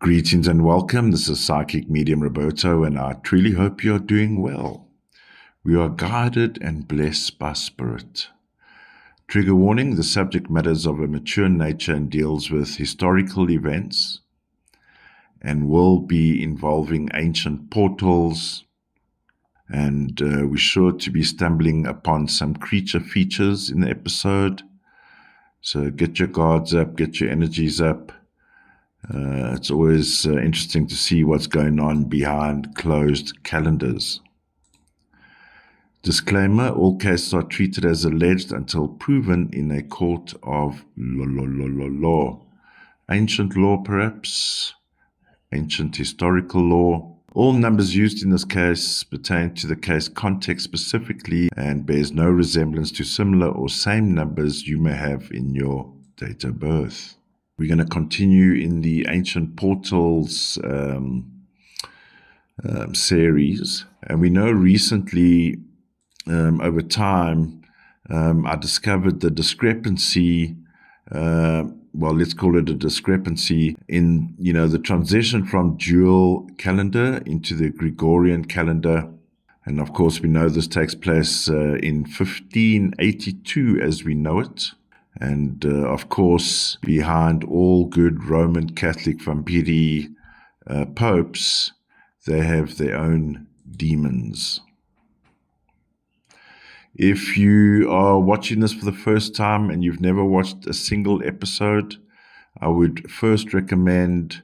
Greetings and welcome. This is PsychicMediumRoberto, and I truly hope you are doing well. We are guided and blessed by Spirit. Trigger warning: the subject matter is of a mature nature and deals with historical events and will be involving ancient portals, and we're sure to be stumbling upon some creature features in the episode. So get your guards up, get your energies up. It's always interesting to see what's going on behind closed calendars. Disclaimer: all cases are treated as alleged until proven in a court of law. Ancient law, perhaps. Ancient historical law. All numbers used in this case pertain to the case context specifically and bears no resemblance to similar or same numbers you may have in your date of birth. We're going to continue in the Ancient Portals series. And we know recently, over time, I discovered the discrepancy, let's call it a discrepancy, in, the transition from dual calendar into the Gregorian calendar. And of course, we know this takes place in 1582 as we know it. And, of course, behind all good Roman Catholic vampiri popes, they have their own demons. If you are watching this for the first time and you've never watched a single episode, I would first recommend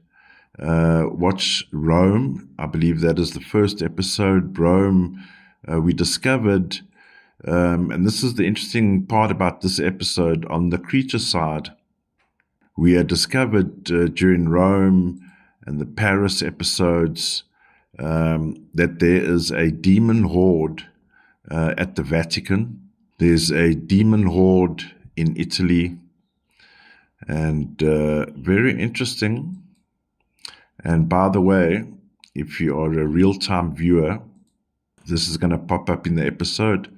watch Rome. I believe that is the first episode. Rome, we discovered... and this is the interesting part about this episode. On the creature side, we had discovered during Rome and the Paris episodes that there is a demon horde at the Vatican. There's a demon horde in Italy, and very interesting. And by the way, if you are a real-time viewer, this is going to pop up in the episode.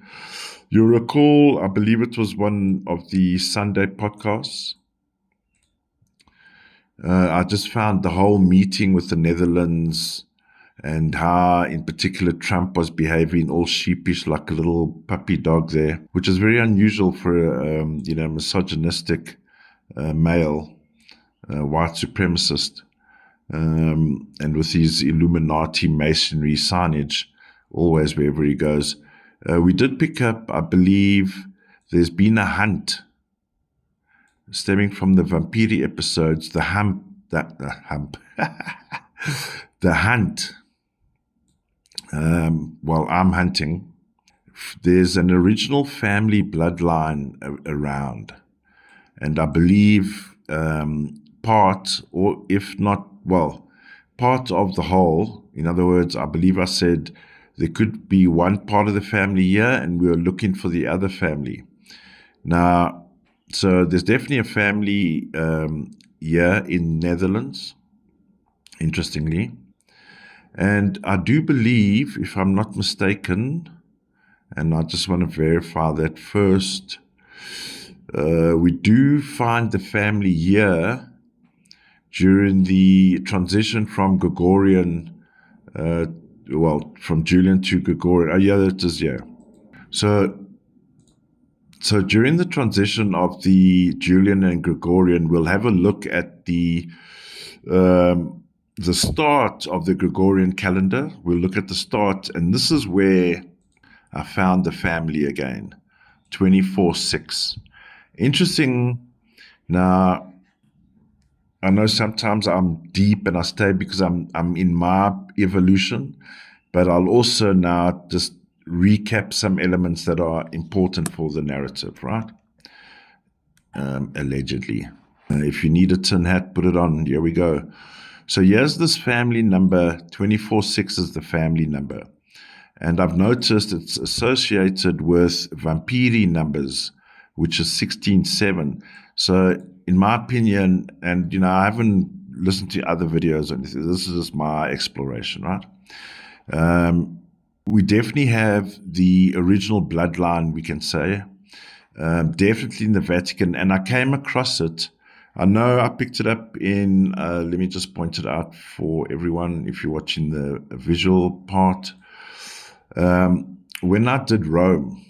You'll recall, I believe it was one of the Sunday podcasts. I just found the whole meeting with the Netherlands and how, in particular, Trump was behaving all sheepish like a little puppy dog there, which is very unusual for a misogynistic male, white supremacist, and with his Illuminati masonry signage always wherever he goes. We did pick up, I believe, there's been a hunt stemming from the vampiri episodes, the hunt. While I'm hunting, there's an original family bloodline around, and I believe part of the whole. In other words, I believe I said there could be one part of the family here, and we are looking for the other family. Now, so there's definitely a family here in Netherlands, interestingly. And I do believe, if I'm not mistaken, and I just want to verify that first, we do find the family here during the transition from Gregorian from Julian to Gregorian. Oh, yeah, that is, yeah. So during the transition of the Julian and Gregorian, we'll have a look at the start of the Gregorian calendar. We'll look at the start, and this is where I found the family again, 24/6. Interesting. Now, I know sometimes I'm deep and I stay because I'm in my evolution, but I'll also now just recap some elements that are important for the narrative, right? Allegedly. If you need a tin hat, put it on. Here we go. So here's this family number. 24/6 is the family number. And I've noticed it's associated with vampiri numbers, which is 16/7. So in my opinion, and I haven't listened to other videos or anything, this is just my exploration, right? We definitely have the original bloodline, we can say, definitely in the Vatican. And I came across it I know I picked it up in, let me just point it out for everyone if you're watching the visual part. When I did Rome,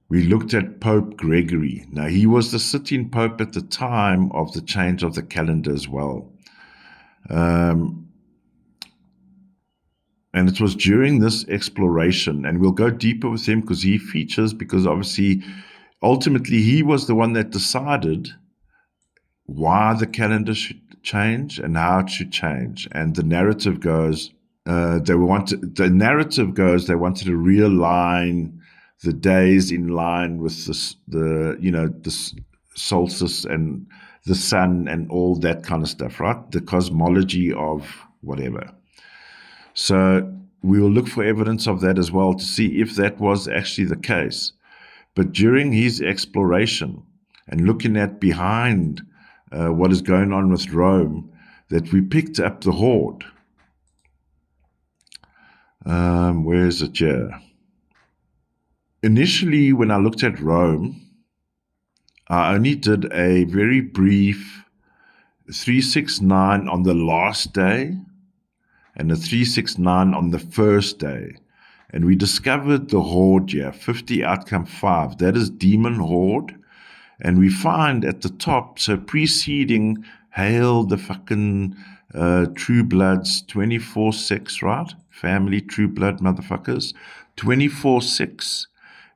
we looked at Pope Gregory. Now, he was the sitting Pope at the time of the change of the calendar as well. And it was during this exploration, and we'll go deeper with him because he features, because obviously, ultimately, he was the one that decided why the calendar should change and how it should change. And the narrative goes, they wanted to realign the days in line with the solstice and the sun and all that kind of stuff, right? The cosmology of whatever. So we will look for evidence of that as well to see if that was actually the case. But during his exploration and looking at behind what is going on with Rome, that we picked up the horde. Where is it here? Initially, when I looked at Rome, I only did a very brief 369 on the last day and a 369 on the first day. And we discovered the horde here, 50 outcome 5. That is demon horde. And we find at the top, so preceding Hail the fucking True Bloods 24/6, right? Family True Blood motherfuckers, 24/6.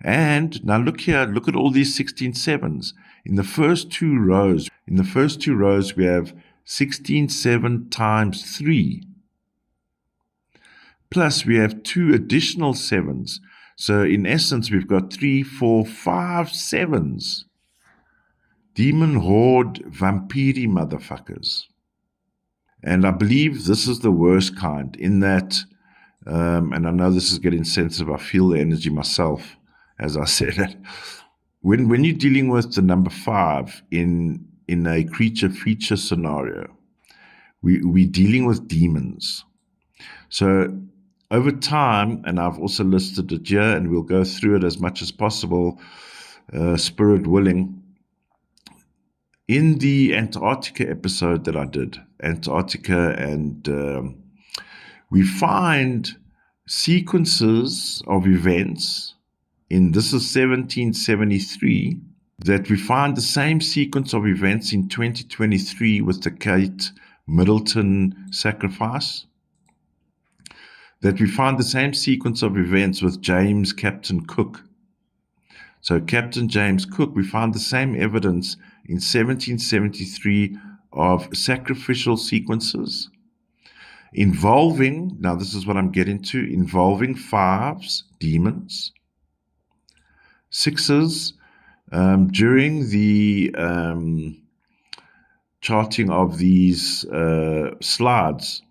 And now look here, look at all these 16/7s. In the first two rows, we have 16/7 times 3. Plus we have 2 additional 7s. So in essence, we've got 3, 4, 5 7s. Demon horde, vampiri motherfuckers. And I believe this is the worst kind in that, and I know this is getting sensitive, I feel the energy myself, as I said it. When you're dealing with the number 5 in a creature feature scenario, we're dealing with demons. So over time, and I've also listed it here, and we'll go through it as much as possible, spirit willing. In the Antarctica episode that I did, Antarctica, and we find sequences of events this is 1773, that we find the same sequence of events in 2023 with the Kate Middleton sacrifice, that we find the same sequence of events with James Captain Cook. So Captain James Cook, we found the same evidence in 1773 of sacrificial sequences involving, now this is what I'm getting to, involving 5s, demons, 6s, during the charting of these slides,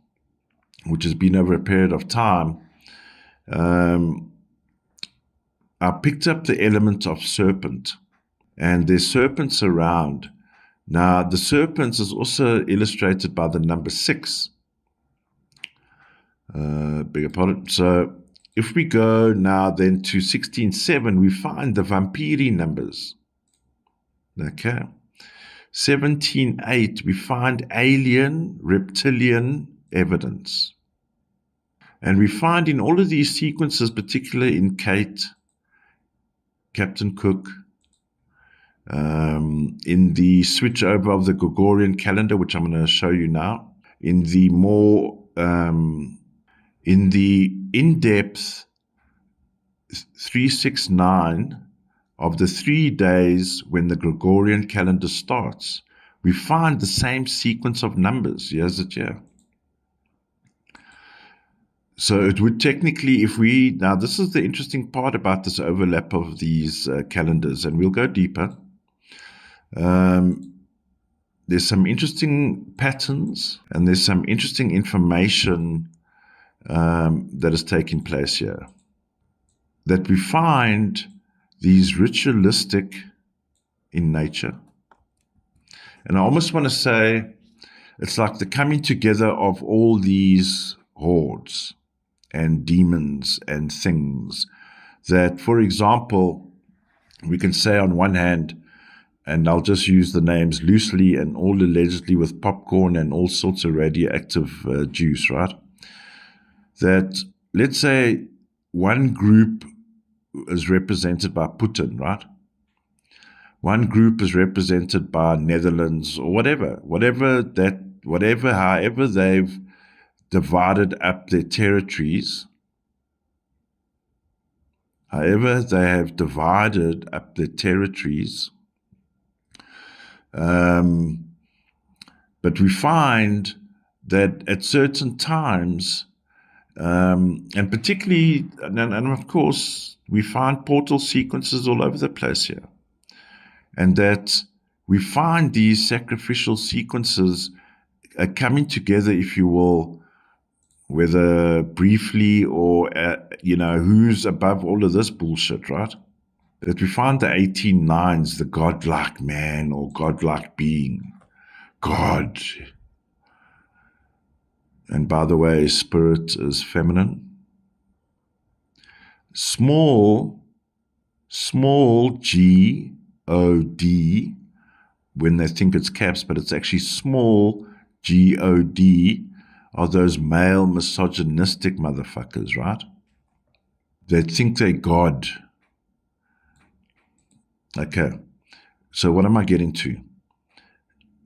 which has been over a period of time, I picked up the element of serpent, and there's serpents around. Now, the serpents is also illustrated by the number 6. Beg your pardon. So, if we go now then to 16/7, we find the vampiri numbers. Okay. 17/8, we find alien, reptilian evidence. And we find in all of these sequences, particularly in Kate, Captain Cook, in the switch over of the Gregorian calendar, which I'm going to show you now, in the more, in the in-depth 369 of the 3 days when the Gregorian calendar starts, we find the same sequence of numbers. Here's it here. So it would technically, now this is the interesting part about this overlap of these calendars, and we'll go deeper. There's some interesting patterns, and there's some interesting information that is taking place here. That we find these ritualistic in nature. And I almost want to say it's like the coming together of all these hordes and demons and things that, for example, we can say on one hand, and I'll just use the names loosely, and all allegedly with popcorn and all sorts of radioactive juice, right? That, let's say, one group is represented by Putin, right? One group is represented by Netherlands or however they've divided up their territories, but we find that at certain times, and particularly, and of course, we find portal sequences all over the place here, and that we find these sacrificial sequences coming together, if you will, whether briefly or, who's above all of this bullshit, right? That we find the 18 nines, the godlike man or godlike being, God. And by the way, spirit is feminine. Small G-O-D, when they think it's caps, but it's actually small G-O-D, are those male misogynistic motherfuckers, right? They think they're God. Okay, so what am I getting to?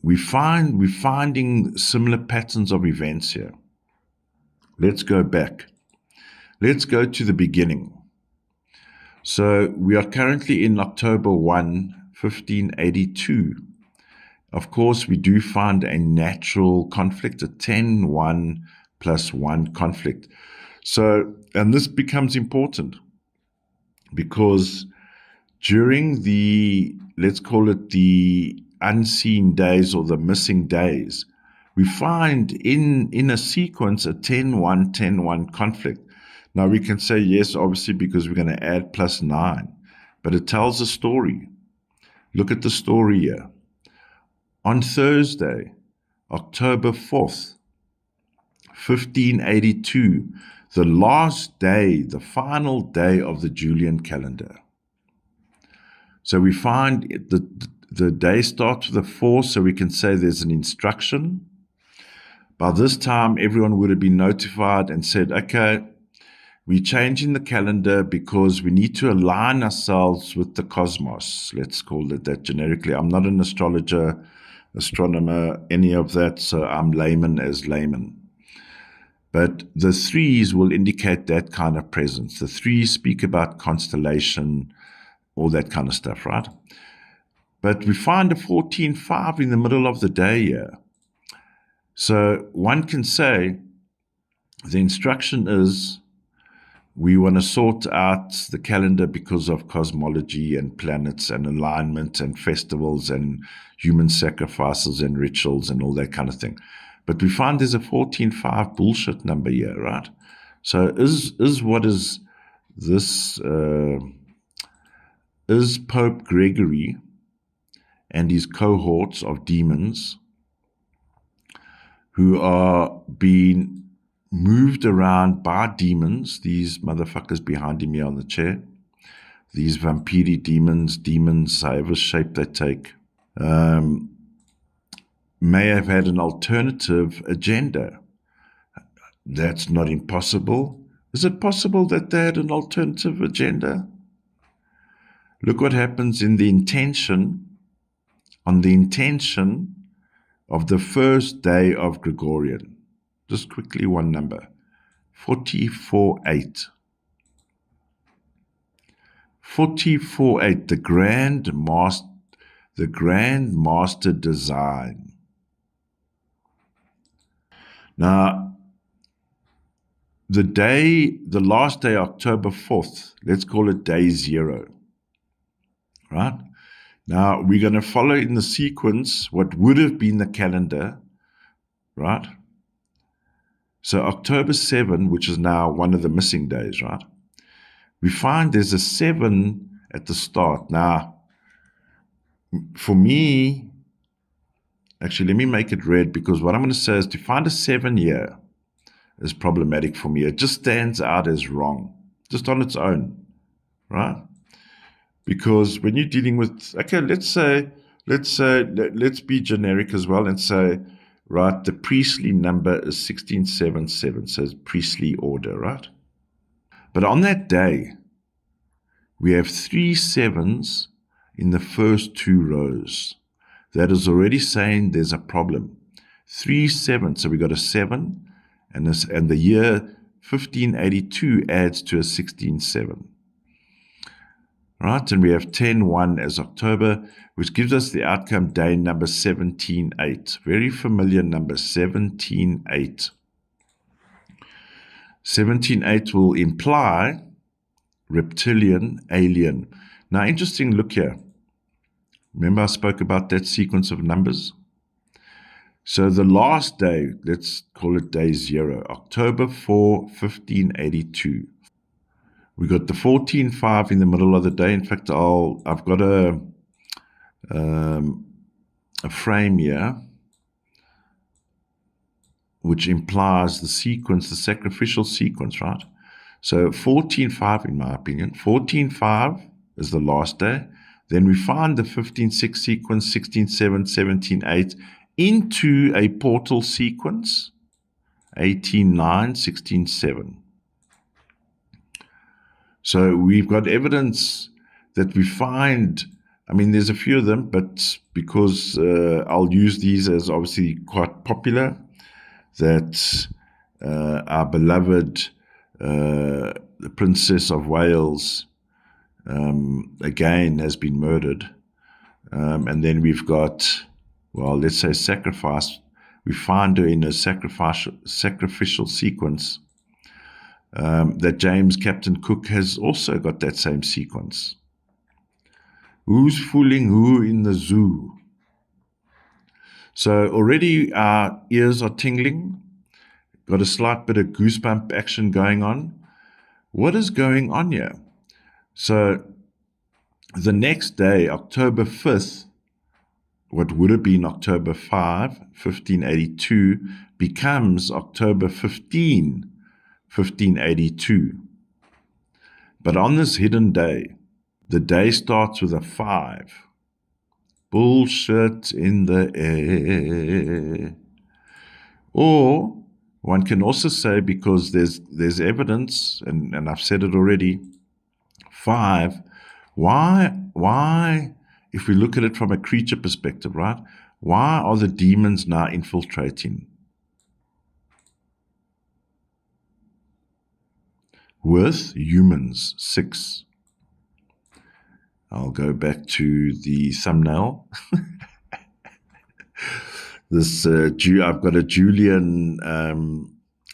We're finding similar patterns of events here. Let's go back. Let's go to the beginning. So we are currently in October 1, 1582. Of course, we do find a natural conflict, a 10-1 plus 1 conflict. So, and this becomes important because during the, let's call it the unseen days or the missing days, we find in a sequence a 10-1, 10-1 conflict. Now we can say yes, obviously, because we're going to add plus 9, but it tells a story. Look at the story here. On Thursday, October 4th, 1582, the last day, the final day of the Julian calendar. So we find the day starts with a 4, so we can say there's an instruction. By this time, everyone would have been notified and said, okay, we're changing the calendar because we need to align ourselves with the cosmos. Let's call it that generically. I'm not an astrologer, astronomer, any of that, so I'm layman as layman. But the 3s will indicate that kind of presence. The 3s speak about constellation, all that kind of stuff, right? But we find a 14-5 in the middle of the day here. So one can say the instruction is we want to sort out the calendar because of cosmology and planets and alignment and festivals and human sacrifices and rituals and all that kind of thing. But we find there's a 14-5 bullshit number here, right? So is Pope Gregory and his cohorts of demons who are being moved around by demons, these motherfuckers behind him here on the chair, these vampiri demons, however shape they take, may have had an alternative agenda. That's not impossible. Is it possible that they had an alternative agenda? Look what happens in the intention, on the intention of the first day of Gregorian. Just quickly one number, 44-8. 44-8, the Grand Master design. Now, the last day, October 4th, let's call it day 0, right? Now, we're going to follow in the sequence what would have been the calendar, right? So October 7, which is now one of the missing days, right? We find there's a 7 at the start. Now, for me, actually, let me make it red, because what I'm going to say is to find a 7 here is problematic for me. It just stands out as wrong, just on its own, right? Because when you're dealing with, okay, let's say let's be generic as well and say, right, the priestly number is 1677, so it's priestly order, right? But on that day, we have 3 sevens in the first 2 rows. That is already saying there's a problem. 3 sevens, so we got a 7, and the year 1582 adds to a 167. Right, and we have 10-1 as October, which gives us the outcome day number 17-8. Very familiar number, 17-8. 17-8 will imply reptilian, alien. Now, interesting look here. Remember I spoke about that sequence of numbers? So the last day, let's call it day 0, October 4, 1582. We got the 14-5 in the middle of the day. In fact, I've got a frame here which implies the sequence, the sacrificial sequence, right? So 14-5, in my opinion. 14-5 is the last day. Then we find the 15-6 sequence, 16-7, 17-8 into a portal sequence, 18-9, 16-7. So we've got evidence that we find, I mean, there's a few of them, but because I'll use these as obviously quite popular, that our beloved the Princess of Wales again has been murdered. And then we've got, well, let's say sacrifice. We find her in a sacrificial sequence. That James Captain Cook has also got that same sequence. Who's fooling who in the zoo? So already our ears are tingling. Got a slight bit of goosebump action going on. What is going on here? So the next day, October 5th, what would have been October 5, 1582, becomes October 15, 1582. But on this hidden day, the day starts with a 5. Bullshit in the air. Or one can also say, because there's evidence, and I've said it already, 5, why, if we look at it from a creature perspective, right, why are the demons now infiltrating? With humans, 6. I'll go back to the thumbnail. This I've got a Julian,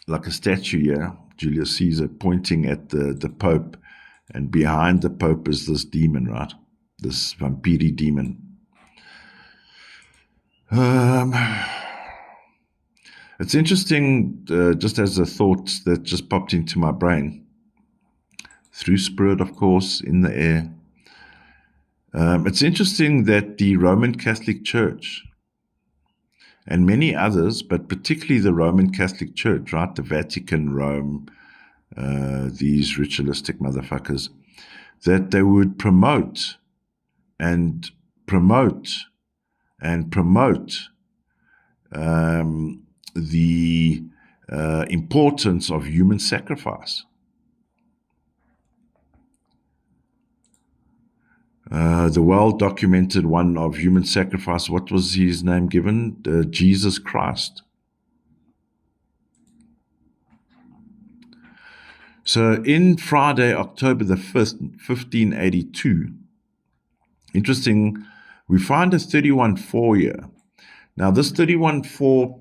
like a statue here, Julius Caesar, pointing at the Pope, and behind the Pope is this demon, right? This vampiri demon. It's interesting, just as a thought that just popped into my brain, through spirit, of course, in the air. It's interesting that the Roman Catholic Church and many others, but particularly the Roman Catholic Church, right, the Vatican, Rome, these ritualistic motherfuckers, that they would promote and promote and promote the importance of human sacrifice. The well-documented one of human sacrifice, what was his name given? Jesus Christ. So in Friday, October the 5th, 1582, interesting, we find a 31-4 here. Now this 31-4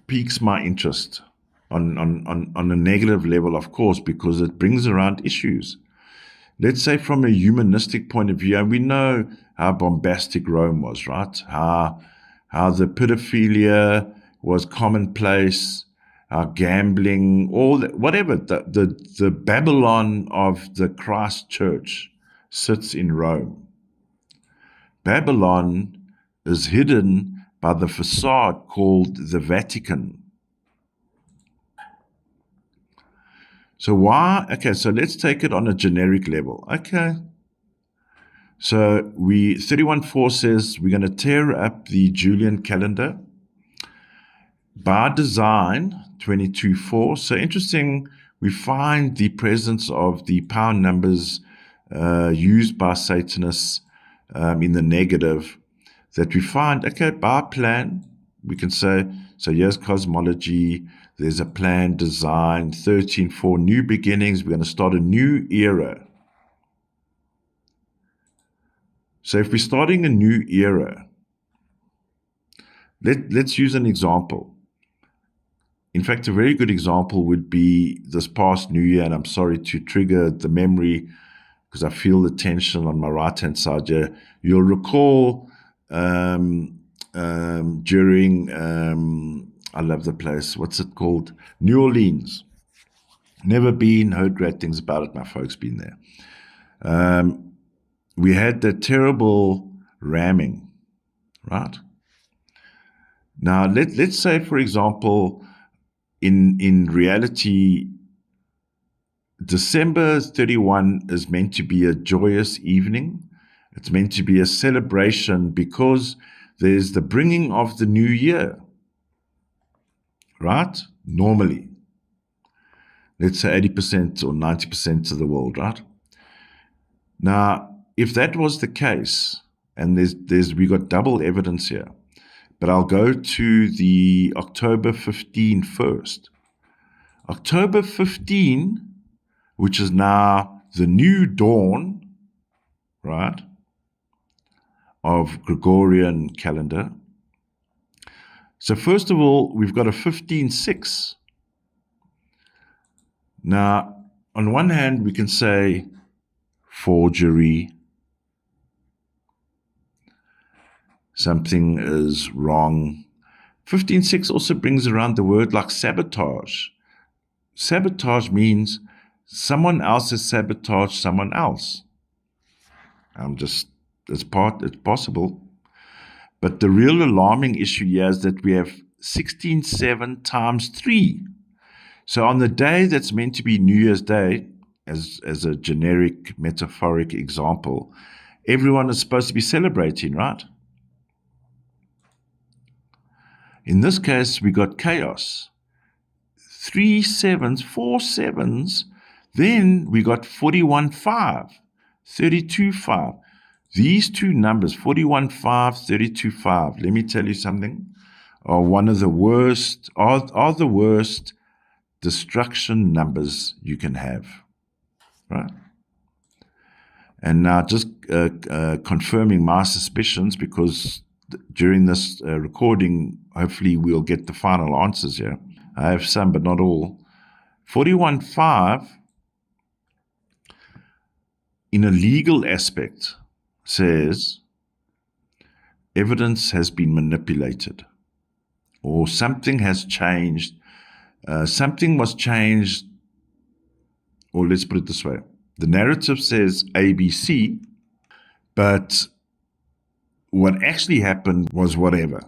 piques my interest on a negative level, of course, because it brings around issues. Let's say from a humanistic point of view, and we know how bombastic Rome was, right? How the pedophilia was commonplace, how gambling, all that, whatever. The Babylon of the Christ Church sits in Rome. Babylon is hidden by the facade called the Vatican. So why? Okay, so let's take it on a generic level. Okay. So 31.4 says we're going to tear up the Julian calendar. By design, 22.4. So interesting, we find the presence of the power numbers used by Satanists in the negative, that we find, okay, by plan, we can say, so here's cosmology, there's a plan, design, 13.4, new beginnings, we're going to start a new era. So if we're starting a new era, let's use an example. In fact, a very good example would be this past New Year, and I'm sorry to trigger the memory because I feel the tension on my right-hand side here. You'll recall during, I love the place, what's it called? New Orleans. Never been, heard great things about it. My folks been there. We had that terrible ramming, right? Now, let's say, for example, in reality, December 31 is meant to be a joyous evening. It's meant to be a celebration because there's the bringing of the new year, right? Normally, let's say 80% or 90% of the world, right? Now, if that was the case, and we got double evidence here, but I'll go to the October 15 first. October 15, which is now the new dawn, right, of Gregorian calendar. So first of all, we've got a 15.6. Now, on one hand, we can say forgery, something is wrong. 15.6 also brings around the word like sabotage. Sabotage means someone else has sabotaged someone else. It's possible. But the real alarming issue here is that we have 16.7 times 3. So on the day that's meant to be New Year's Day, as a generic metaphoric example, everyone is supposed to be celebrating, right? In this case, we got chaos. 3 sevens, 4 sevens, then we got 41.5, 32.5. These two numbers, 41.5, 32.5, let me tell you something, are one of the worst, are the worst destruction numbers you can have, right? And now just confirming my suspicions, because during this recording, hopefully we'll get the final answers here. I have some, but not all. 41.5, in a legal aspect, says evidence has been manipulated, or something has changed. Something was changed, or let's put it this way. The narrative says ABC, but what actually happened was whatever.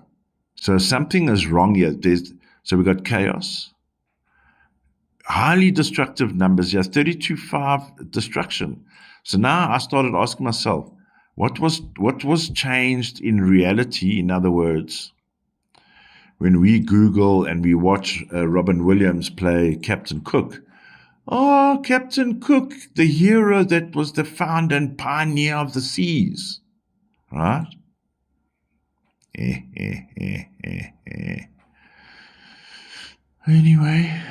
So something is wrong here. So we got chaos, highly destructive numbers here, 32.5 destruction. So now I started asking myself, what was changed in reality? In other words, when we Google and we watch Robin Williams play Captain Cook, oh, Captain Cook, the hero that was the founder and pioneer of the seas, right? Anyway,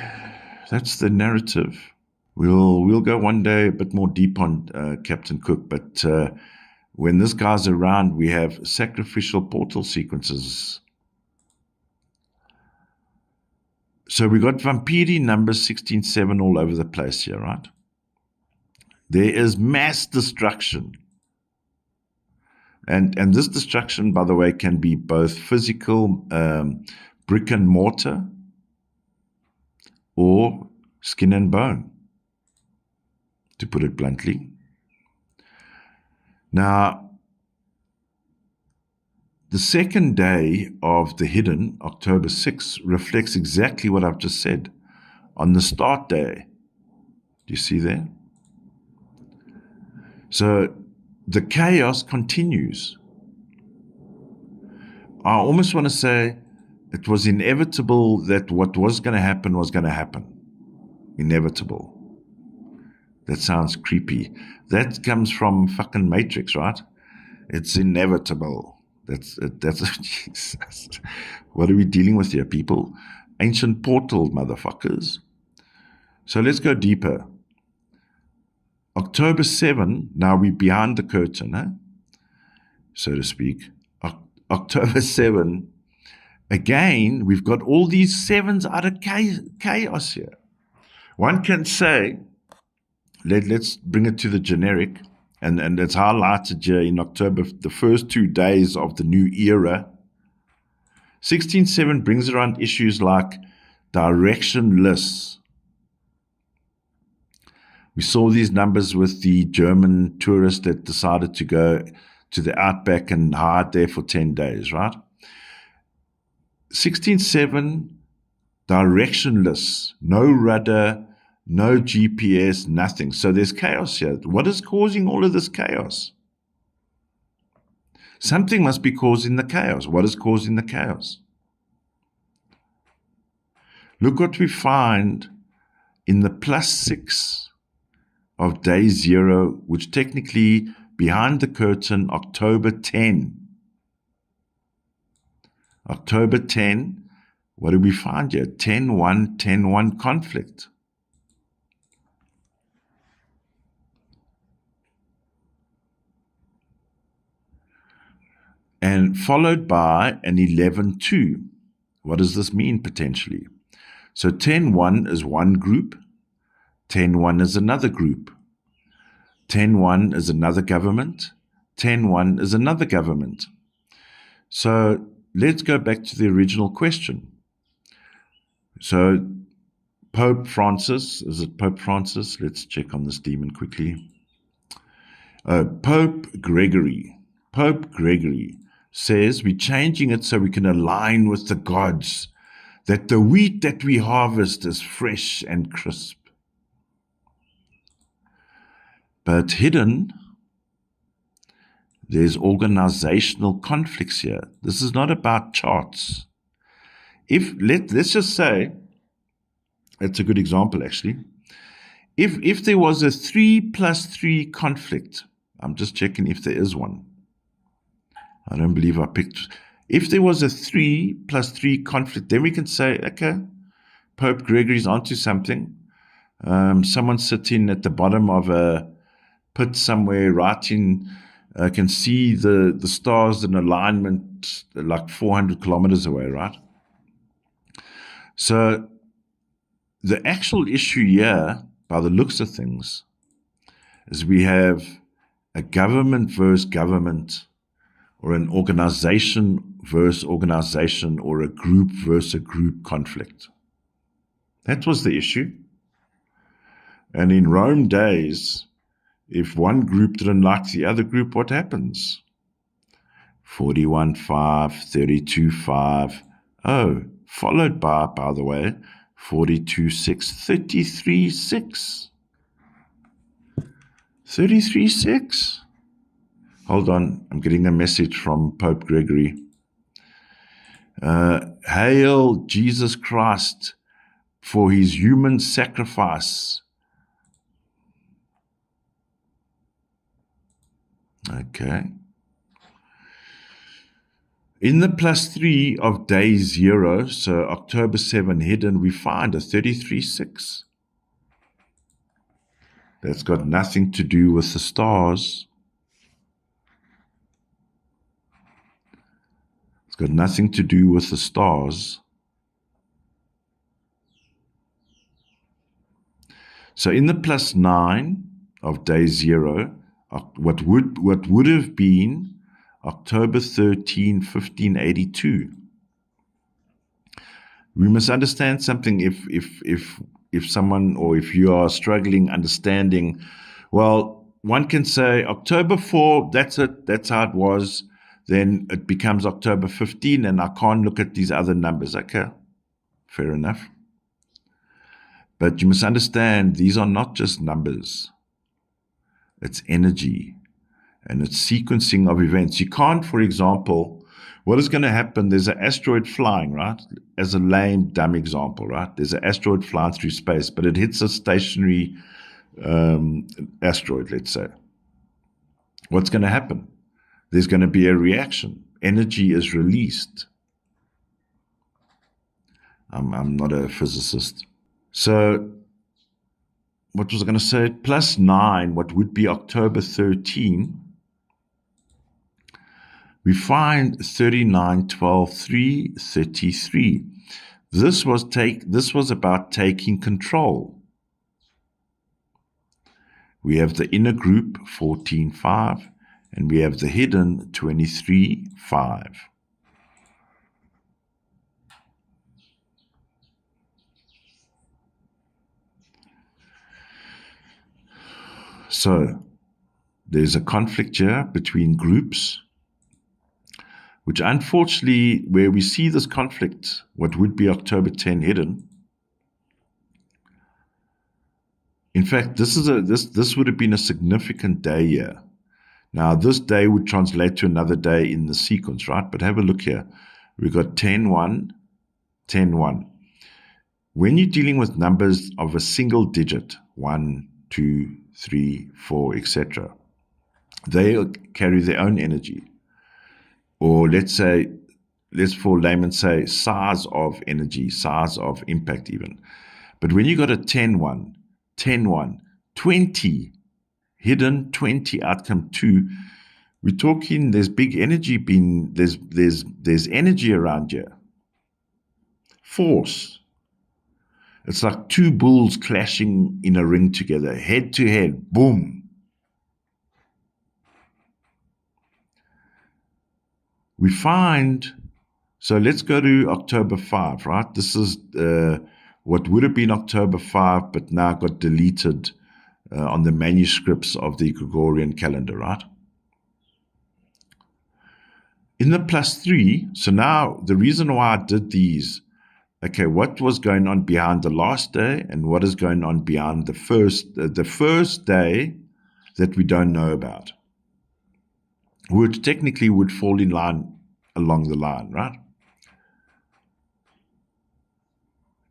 that's the narrative. We'll go one day a bit more deep on Captain Cook, but when this guy's around, we have sacrificial portal sequences. So we got Vampiri numbers 16.7 all over the place here, right? There is mass destruction. And this destruction, by the way, can be both physical, brick and mortar, or skin and bone, to put it bluntly. Now, the second day of the hidden, October 6, reflects exactly what I've just said. On the start day, do you see there? So the chaos continues. I almost want to say it was inevitable that what was going to happen was going to happen. Inevitable. That sounds creepy. That comes from fucking Matrix, right? It's inevitable. That's Jesus. What are we dealing with here, people? Ancient portal, motherfuckers. So let's go deeper. October 7, now we're behind the curtain, so to speak. October 7, again, we've got all these sevens out of chaos here. One can say, let's bring it to the generic, and it's highlighted here in October, the first 2 days of the new era. 16.7 brings around issues like directionless. We saw these numbers with the German tourist that decided to go to the outback and hide there for 10 days, right? 16.7, directionless, no rudder, no GPS, nothing. So there's chaos here. What is causing all of this chaos? Something must be causing the chaos. What is causing the chaos? Look what we find in the +6 of day 0, which technically behind the curtain, October 10. October 10, what do we find here? 10-1, 10-1 conflict. And followed by an 11-2. What does this mean potentially? So 10-1 is one group. 10-1 is another group. 10-1 is another government. 10-1 is another government. So let's go back to the original question. So Pope Francis, is it Pope Francis? Let's check on this demon quickly. Pope Gregory says we're changing it so we can align with the gods, that the wheat that we harvest is fresh and crisp. But hidden, there's organizational conflicts here. This is not about charts. Let's just say, it's a good example actually. If there was a 3+3 conflict, I'm just checking if there is one. I don't believe I picked. If there was a 3+3 conflict, then we can say, okay, Pope Gregory's onto something. Someone sitting at the bottom of a pit somewhere writing, can see the stars in alignment like 400 kilometers away, right? So the actual issue here, by the looks of things, is we have a government versus government, or an organization versus organization, or a group versus a group conflict. That was the issue. And in Rome days, if one group didn't like the other group, what happens? 41-5, 32-5. Oh, followed by the way, 42-6, 33-6. 33-6. Hold on, I'm getting a message from Pope Gregory. Hail Jesus Christ for his human sacrifice. Okay. In the +3 of day 0, so October 7 hidden, we find a 33-6. That's got nothing to do with the stars. It's got nothing to do with the stars. So in the +9 of day 0, what would have been October 13, 1582. We must understand something. If someone, or if you are struggling understanding, well, one can say October 4, that's it, that's how it was. Then it becomes October 15, and I can't look at these other numbers. Okay, fair enough. But you must understand, these are not just numbers. It's energy. and it's sequencing of events. You can't, for example, what is going to happen, there's an asteroid flying, right? As a lame, dumb example, right? There's an asteroid flying through space, but it hits a stationary asteroid, let's say. What's going to happen? There's going to be a reaction. Energy is released. I'm not a physicist. So what was I going to say? Plus 9, what would be October 13, we find 39, 12, 3, 33. This was about taking control. We have the inner group, 14, 5, and we have the hidden, 23, 5. So there's a conflict here between groups, which unfortunately, where we see this conflict, what would be October 10 hidden. In fact, this would have been a significant day here. Now, this day would translate to another day in the sequence, right? But have a look here. We've got 10, 1, 10, 1. When you're dealing with numbers of a single digit, 1, 2, 3, 4, etc., they carry their own energy. Or let's for layman say, size of energy, size of impact even. But when you got a 10, 1, 10, 1, 20, hidden 20, outcome 2, we're talking there's big energy there's energy around here. Force. It's like two bulls clashing in a ring together, head to head, boom. We find, so let's go to October 5, right? This is what would have been October 5, but now got deleted on the manuscripts of the Gregorian calendar, right? In the plus 3, so now the reason why I did these, okay, what was going on behind the last day and what is going on beyond the first day that we don't know about, which technically would fall in line along the line, right?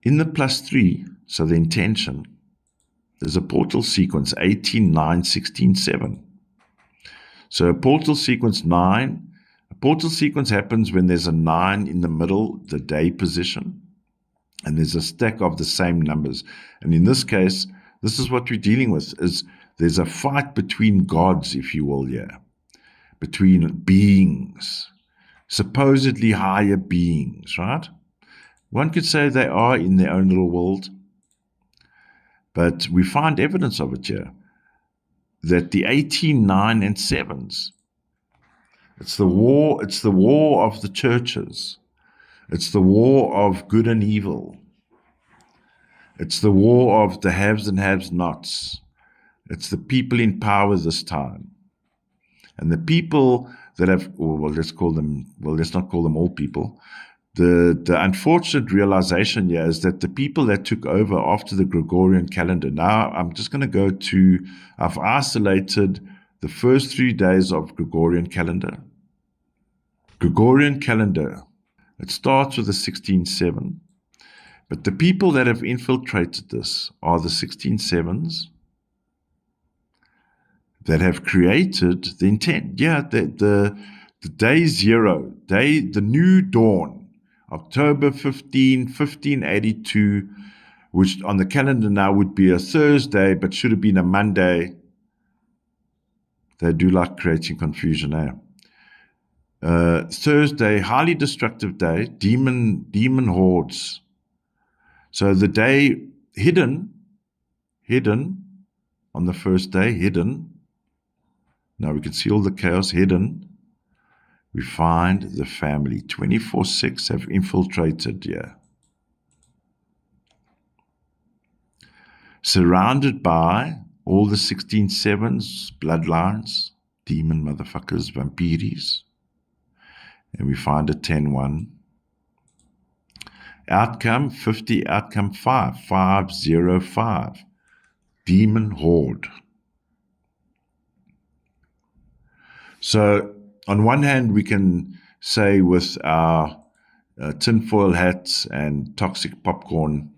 In the plus 3, so the intention, there's a portal sequence, 18, 9, 16, 7. So a portal sequence 9, a portal sequence happens when there's a 9 in the middle, the day position, and there's a stack of the same numbers. And in this case, this is what we're dealing with, is there's a fight between gods, if you will, here, between beings, supposedly higher beings, right? One could say they are in their own little world, but we find evidence of it here, that the 18, 9, and 7s, it's the war of the churches. It's the war of good and evil. It's the war of the haves and have-nots. It's the people in power this time. And the people that have, let's not call them all people. The unfortunate realization here is that the people that took over after the Gregorian calendar, now I'm just going to go to, I've isolated the first 3 days of Gregorian calendar. Gregorian calendar, it starts with the 16-7, but the people that have infiltrated this are the 16-7s that have created the intent. Yeah, the day 0, the new dawn, October 15, 1582, which on the calendar now would be a Thursday, but should have been a Monday. They do like creating confusion, eh? Thursday, highly destructive day, demon hordes. So the day hidden on the first day, hidden. Now we can see all the chaos hidden. We find the family, 24/6 have infiltrated here. Surrounded by all the 16-7s, bloodlines, demon motherfuckers, vampiris. And we find a 10-1. Outcome 50, outcome 5, 505. Demon horde. So on one hand, we can say with our tinfoil hats and toxic popcorn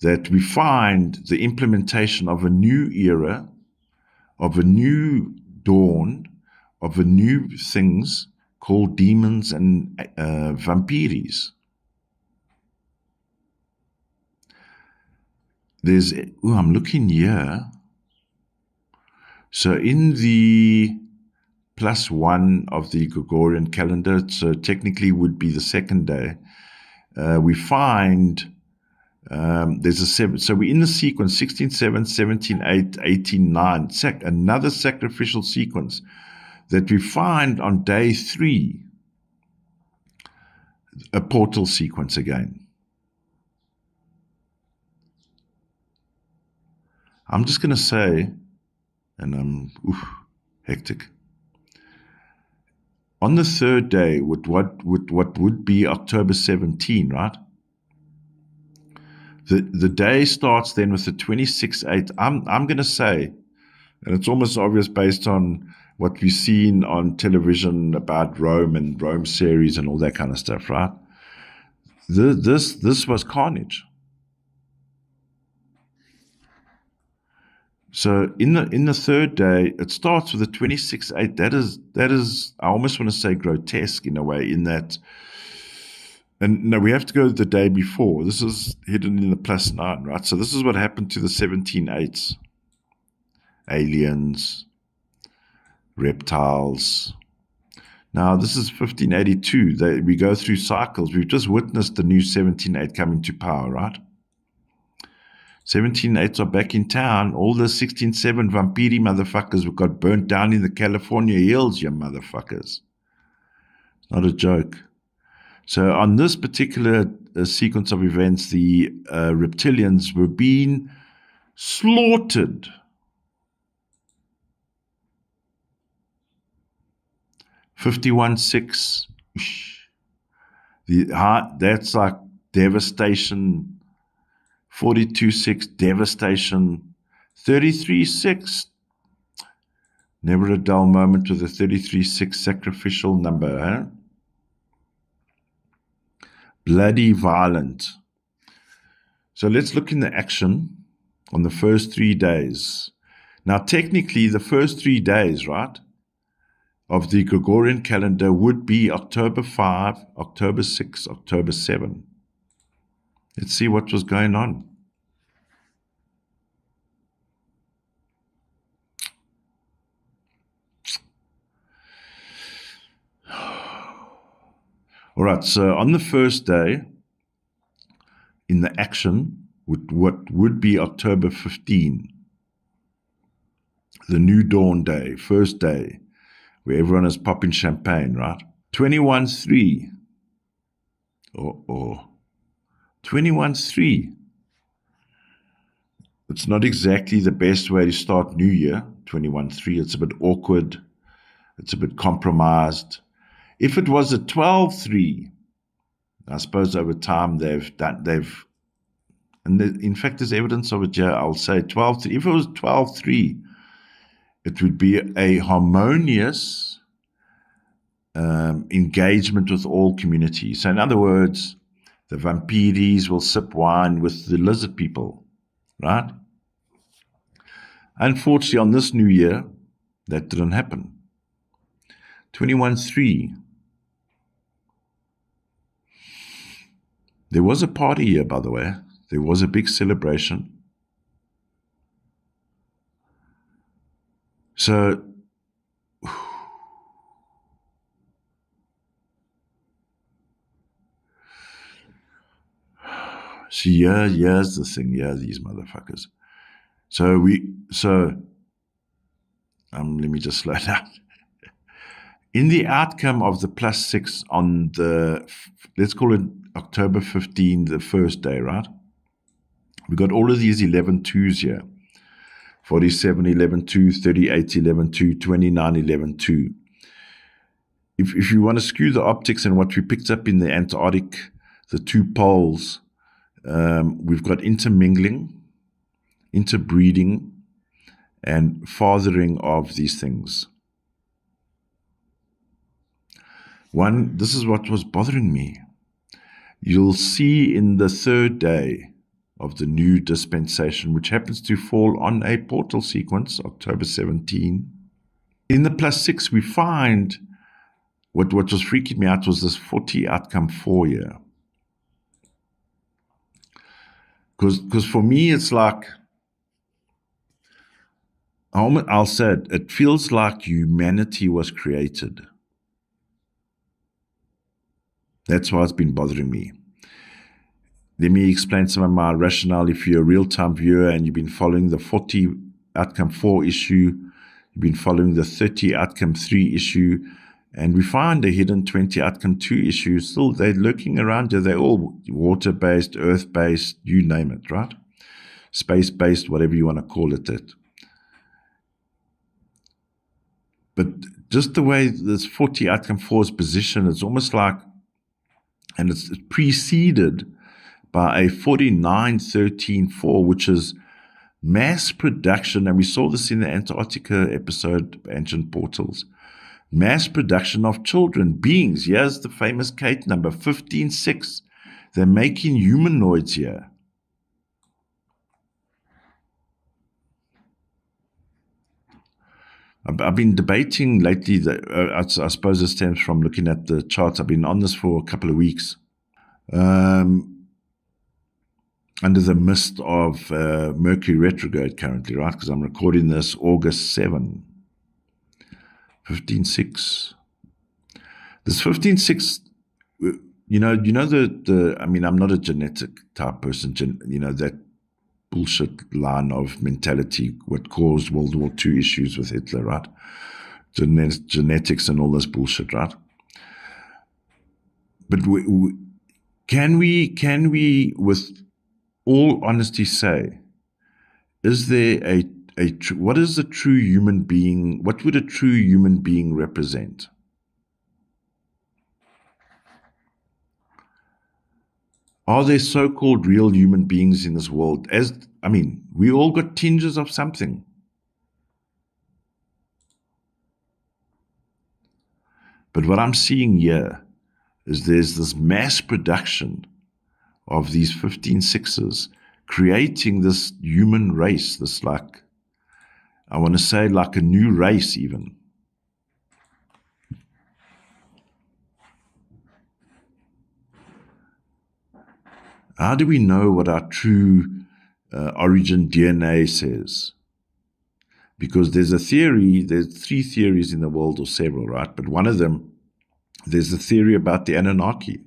that we find the implementation of a new era, of a new dawn, of a new things called demons and vampires. I'm looking here. So in the +1 of the Gregorian calendar, so technically would be the second day, we find there's a 7. So we're in the sequence 16/7, 17/8, 18/9, another sacrificial sequence that we find on day 3, a portal sequence again. I'm just going to say, and I'm hectic. On the third day, with what would be October 17, right? The day starts then with the 26/8. I'm going to say, and it's almost obvious based on what we've seen on television about Rome and Rome series and all that kind of stuff, right? This was carnage. So in the third day, it starts with the 26/8. That is I almost want to say grotesque in a way, in that. And no, we have to go the day before. This is hidden in the +9, right? So this is what happened to the 17/8s. Aliens, reptiles. Now, this is 1582. We go through cycles. We've just witnessed the new 17/8 come into power, right? 17/8s are back in town. All the 16/7 vampiri motherfuckers who got burnt down in the California hills, you motherfuckers. It's not a joke. So on this particular sequence of events, the reptilians were being slaughtered. $51,600. That's like devastation. $42,600, devastation. $33,600. Never a dull moment with a $33,600 sacrificial number, huh? Bloody violent. So let's look in the action on the first 3 days. Now, technically, the first 3 days, right, of the Gregorian calendar would be October 5, October 6, October 7. Let's see what was going on. All right, so on the first day, in the action, what would be October 15, the new dawn day, first day, where everyone is popping champagne, right? 21/3. 21/3. It's not exactly the best way to start New Year, 21/3. It's a bit awkward. It's a bit compromised. If it was a 12/3, I suppose over time in fact, there's evidence of it here. I'll say 12/3. If it was 12/3, it would be a harmonious engagement with all communities. So in other words, the vampiris will sip wine with the lizard people, right? Unfortunately, on this new year, that didn't happen. 21/3. There was a party here, by the way. There was a big celebration. So, see, here's the thing. Yeah, these motherfuckers. So let me just slow down. In the outcome of the +6 on the, let's call it October 15, the first day, right? We got all of these 11/2s here. 47, 11/2, 38, 11/2, 29, 11/2. If you want to skew the optics and what we picked up in the Antarctic, the 2 poles, we've got intermingling, interbreeding, and fathering of these things. This is what was bothering me. You'll see in the third day of the new dispensation, which happens to fall on a portal sequence, October 17. In the +6, we find what was freaking me out was this 40 outcome 4 year. Because for me, it's like, I'll say it feels like humanity was created. That's why it's been bothering me. Let me explain some of my rationale. If you're a real-time viewer and you've been following the 40 outcome 4 issue, you've been following the 30 outcome 3 issue, and we find a hidden 20 outcome 2 issue, still they're lurking around you. They're all water-based, earth-based, you name it, right? Space-based, whatever you want to call it. But just the way this 40 outcome 4 is positioned, it's almost like, and it's preceded by a 49-13-4, which is mass production, and we saw this in the Antarctica episode, Ancient Portals. Mass production of children, beings. Here's the famous Kate number, 15-6. They're making humanoids here. I've been debating lately, I suppose it stems from looking at the charts. I've been on this for a couple of weeks. Under the mist of Mercury retrograde currently, right? Because I'm recording this August 7, 15-6. This 15-6, I mean, I'm not a genetic type person, that bullshit line of mentality, what caused World War II issues with Hitler, right? Genetics and all this bullshit, right? But can we, with all honesty, say, is there what is a true human being? What would a true human being represent? Are there so-called real human beings in this world? We all got tinges of something. But what I'm seeing here is there's this mass production of these 15-6s creating this human race, this I want to say like a new race even. How do we know what our true origin DNA says? Because there's there's 3 theories in the world, or several, right? But one of them, there's a theory about the Anunnaki.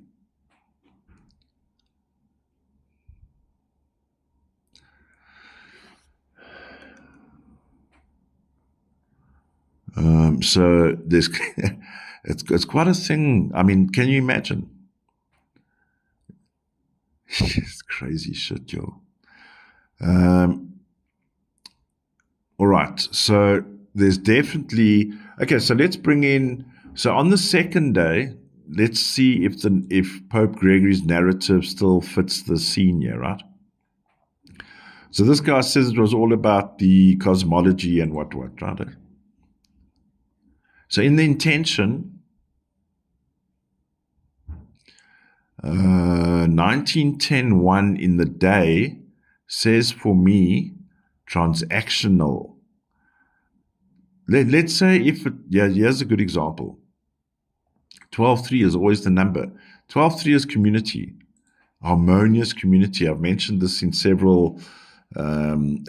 So there's, it's quite a thing. I mean, can you imagine? It's crazy shit, yo. All right, so there's definitely, okay, so let's bring in, so on the second day, let's see if Pope Gregory's narrative still fits the scene here, right? So this guy says it was all about the cosmology and what, right? So in the intention, 1910-1 in the day says for me, transactional. Let's say here's a good example. 12-3 is always the number. 12-3 is community, harmonious community. I've mentioned this in several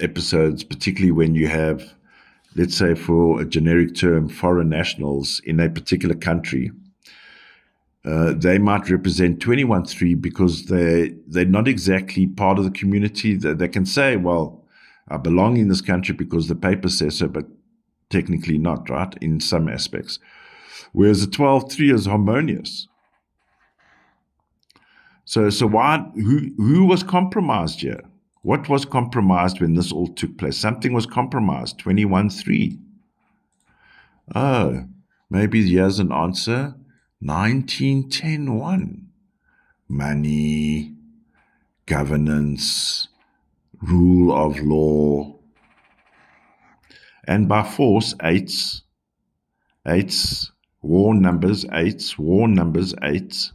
episodes, particularly when you have, let's say for a generic term, foreign nationals in a particular country. They might represent 21-3 because they're not exactly part of the community. They can say, well, I belong in this country because the paper says so, but technically not, right, in some aspects. Whereas the 12-3 is harmonious. So why? Who was compromised here? What was compromised when this all took place? Something was compromised. 21-3. Oh, maybe here's an answer. 1910-1. Money, governance, rule of law, and by force, eights War numbers 8. War numbers 8.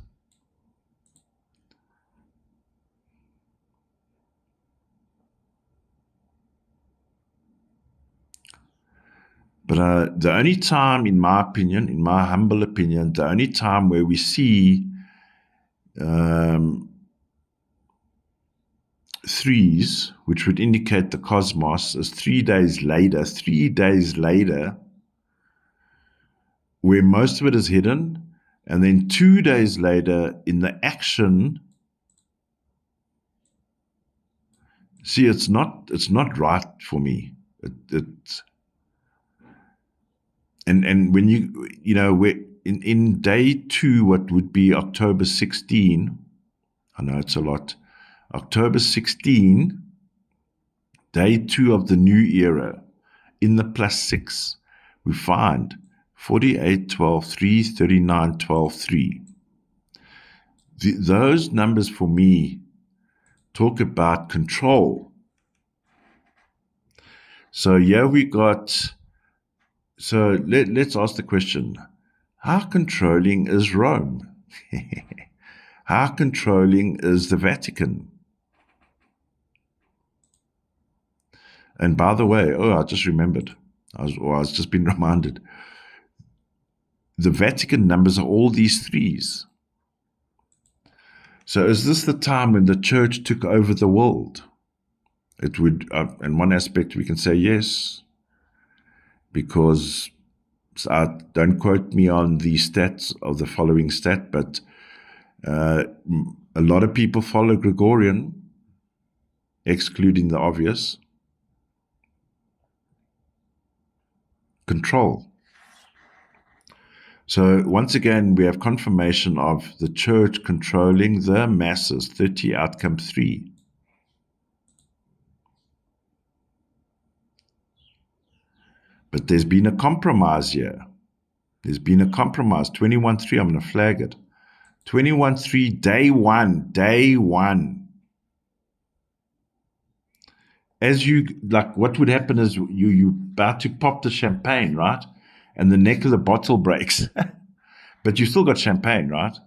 But the only time, in my opinion, in my humble opinion, the only time where we see threes, which would indicate the cosmos, is 3 days later. 3 days later, where most of it is hidden, and then 2 days later in the action. See, it's not right for me. And when you know, we're in day 2, what would be October 16, I know it's a lot, October 16, day 2 of the new era, in the +6, we find 48, 12, 3, 39, 12, 3. Those numbers for me talk about control. So here we got, so let's ask the question, how controlling is Rome? How controlling is the Vatican? And by the way, I just remembered, I was just been reminded, the Vatican numbers are all these 3s. So is this the time when the church took over the world? It would, in one aspect, we can say yes, because don't quote me on the stats of the following stat, but a lot of people follow Gregorian, excluding the obvious. Control. So once again, we have confirmation of the church controlling the masses, 30 outcome 3. But there's been a compromise here. There's been a compromise. 21-3, I'm going to flag it. 21-3, day one. As you, like, what would happen is you about to pop the champagne, right? And the neck of the bottle breaks. But you still got champagne, right?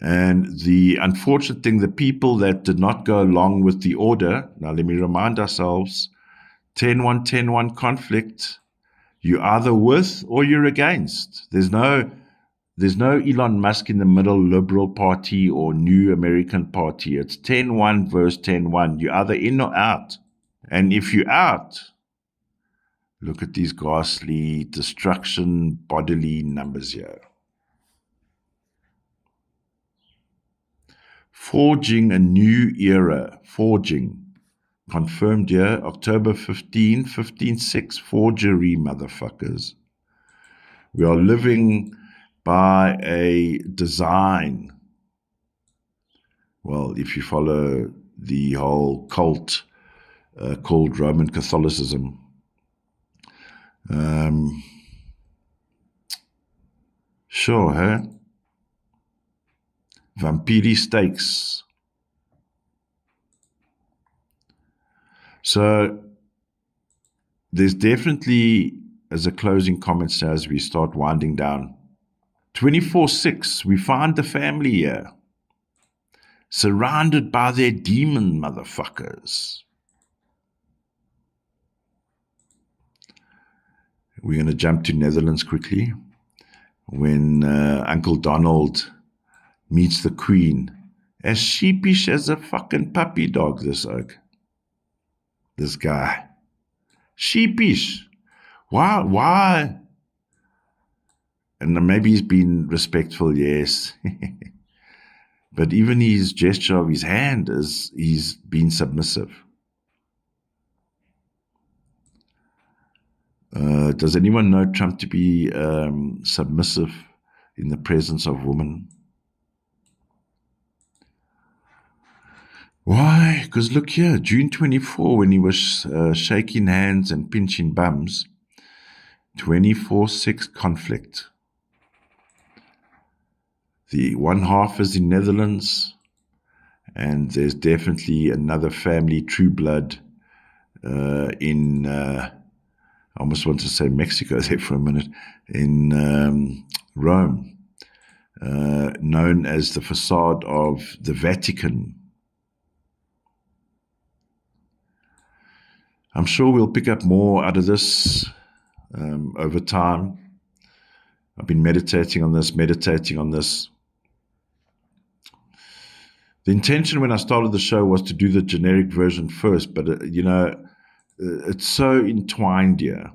And the unfortunate thing, the people that did not go along with the order, now let me remind ourselves, 10-1, 10-1 conflict, you're either with or you're against. There's no Elon Musk in the middle, Liberal Party or New American Party. It's 10-1 versus 10-1. You're either in or out. And if you're out, look at these ghastly destruction bodily numbers here. Forging a new era. Forging. Confirmed here, October 15, 15-6, forgery, motherfuckers. We are living by a design. Well, if you follow the whole cult called Roman Catholicism, sure, huh? Vampiri stakes. So there's definitely, as a closing comment as we start winding down, 24-6, we find the family here, surrounded by their demon motherfuckers. We're going to jump to Netherlands quickly. When Uncle Donald meets the Queen, as sheepish as a fucking puppy dog, this guy. Sheepish. Why? And maybe he's been respectful, yes. But even his gesture of his hand he's been submissive. Does anyone know Trump to be submissive in the presence of women? Why? Because look here, June 24, when he was shaking hands and pinching bums, 24-6 conflict. The one half is in Netherlands, and there's definitely another family, true blood, in, I almost want to say Mexico there for a minute, in Rome, known as the facade of the Vatican. I'm sure we'll pick up more out of this over time. I've been meditating on this. The intention when I started the show was to do the generic version first, but it's so entwined here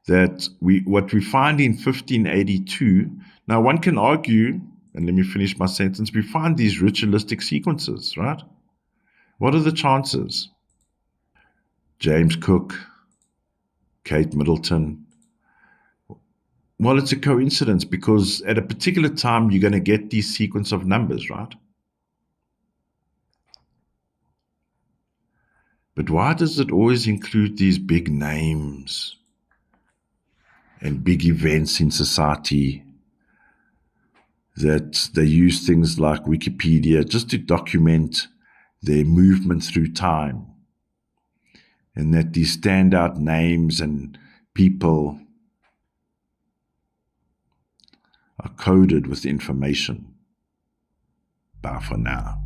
that what we find in 1582, now one can argue, and let me finish my sentence, we find these ritualistic sequences, right? What are the chances? James Cook, Kate Middleton. Well, it's a coincidence because at a particular time, you're going to get these sequence of numbers, right? But why does it always include these big names and big events in society that they use things like Wikipedia just to document their movement through time? And that these standout names and people are coded with information. Bye for now.